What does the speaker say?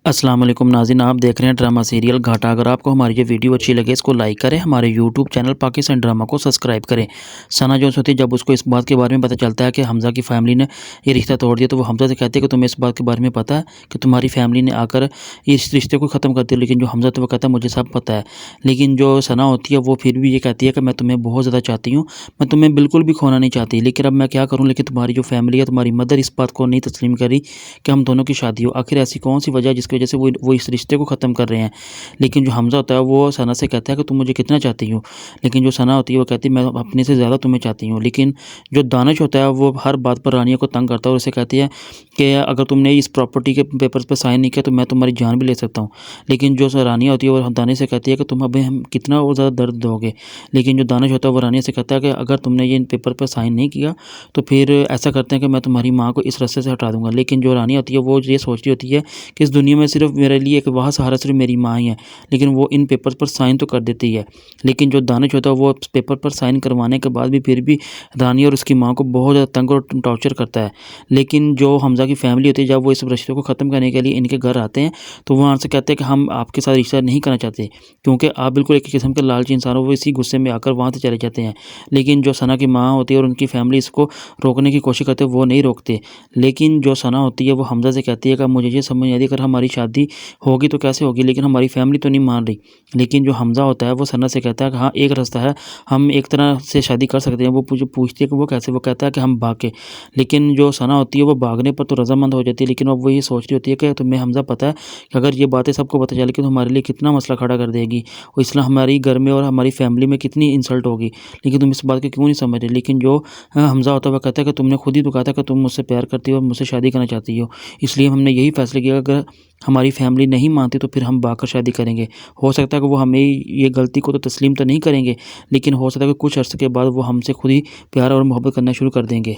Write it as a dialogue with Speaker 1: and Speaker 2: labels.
Speaker 1: अस्सलाम वालेकुम नाज़रीन, आप देख रहे हैं ड्रामा सीरियल घाटा। अगर आपको हमारी ये वीडियो अच्छी लगे इसको लाइक करें, हमारे यूट्यूब चैनल पाकिस्तान ड्रामा को सब्सक्राइब करें। सना जो होती है जब उसको इस बात के बारे में पता चलता है कि हमज़ा की फैमिली ने ये रिश्ता तोड़ दिया, तो वो हमज़ा से कहती है कि तुम्हें इस बात के बारे में पता है कि तुम्हारी फैमिली ने आकर इस रिश्ते को ख़त्म कर दिया। लेकिन जो हमज़ा तो वो कहता है मुझे सब पता है। लेकिन जो सना होती है वो फिर भी ये कहती है कि मैं तुम्हें बहुत ज़्यादा चाहती हूँ, मैं तुम्हें बिल्कुल भी खोना नहीं चाहती, लेकिन अब मैं क्या करूँ। लेकिन तुम्हारी जो फैमिली है, तुम्हारी मदर इस बात को नहीं तस्लीम करी कि हम दोनों की शादी हो। आखिर ऐसी कौन सी वजह है जिसकी वजह से वो इस रिश्ते को ख़त्म कर रहे हैं। लेकिन जो हमज़ा होता है वो सना से कहता है कि तुम मुझे कितना चाहती हो। लेकिन जो सना होती है वो कहती है मैं अपने से ज़्यादा तुम्हें चाहती हूँ। लेकिन जो दानिश होता है वो हर बात पर रानिया को तंग करता है और उसे कहती है कि अगर तुमने इस प्रॉपर्टी के पेपर्स पर साइन नहीं किया तो मैं तुम्हारी जान भी ले सकता हूँ। लेकिन जो रानिया होती है वो दानिश से कहती है कि तुम अभी हम कितना वो ज़्यादा दर्द दोगे। लेकिन जो दानिश होता है वो रानिया से कहता है कि अगर तुमने ये इन पेपर पर साइन नहीं किया तो फिर ऐसा करते हैं कि मैं तुम्हारी माँ को इस रास्ते से हटा दूंगा। लेकिन जो रानिया होती है वो ये सोच रही होती है कि इस दुनिया में सिर्फ मेरे लिए एक वहाँ सहारा सिर्फ मेरी माँ ही है। लेकिन वो इन पेपर्स पर साइन तो कर देती है। लेकिन जो दानिश होता है वो पेपर पर साइन करवाने के बाद भी फिर भी रानी और उसकी माँ को बहुत ज़्यादा तंग और टॉर्चर करता है। लेकिन जो हमज़ा की फैमिली होती है जब वो इस रिश्ते को ख़त्म करने के लिए इनके घर आते हैं तो वो उनसे कहते हैं कि हम आपके साथ रिश्ता नहीं करना चाहते क्योंकि आप बिल्कुल एक किस्म के लालची इंसान हो। वो इसी गुस्से में आकर वहाँ से चले जाते हैं। लेकिन जो सना की माँ होती है और उनकी फैमिली इसको रोकने की कोशिश करते हैं, वो नहीं रोकते। लेकिन जो सना होती है वो हमज़ा से कहती है कि मुझे ये समझ नहीं आती अगर हमारी शादी होगी तो कैसे होगी, लेकिन हमारी फैमिली तो नहीं मान रही। लेकिन जो हमज़ा होता है वो सना से कहता है कि हाँ एक रास्ता है, हम एक तरह से शादी कर सकते हैं। वो पूछती है कि वो कैसे, वो कहता है कि हम भाग के। लेकिन जो सना होती है वो भागने पर तो रज़ामंद हो जाती है, लेकिन अब वो ये सोच रही होती है कि तुम्हें हमज़ा पता है कि अगर ये बातें सबको पता चले कि तो हमारे लिए कितना मसला खड़ा कर देगी और इसलिए हमारी घर में और हमारी फैमिली में कितनी इंसल्ट होगी। लेकिन तुम इस बात को क्यों नहीं समझ रहे। लेकिन जो हमज़ा होता है वो कहता है कि तुमने खुद ही तो कहा था कि तुम मुझसे प्यार करती हो और मुझसे शादी करना चाहती हो, इसलिए हमने यही फैसला किया अगर हमारी फैमिली नहीं मानती तो फिर हम भागकर शादी करेंगे। हो सकता है कि वो हमें ये गलती को तो तस्लीम तो नहीं करेंगे, लेकिन हो सकता है कि कुछ अर्से के बाद वो हमसे खुद ही प्यार और मोहब्बत करना शुरू कर देंगे।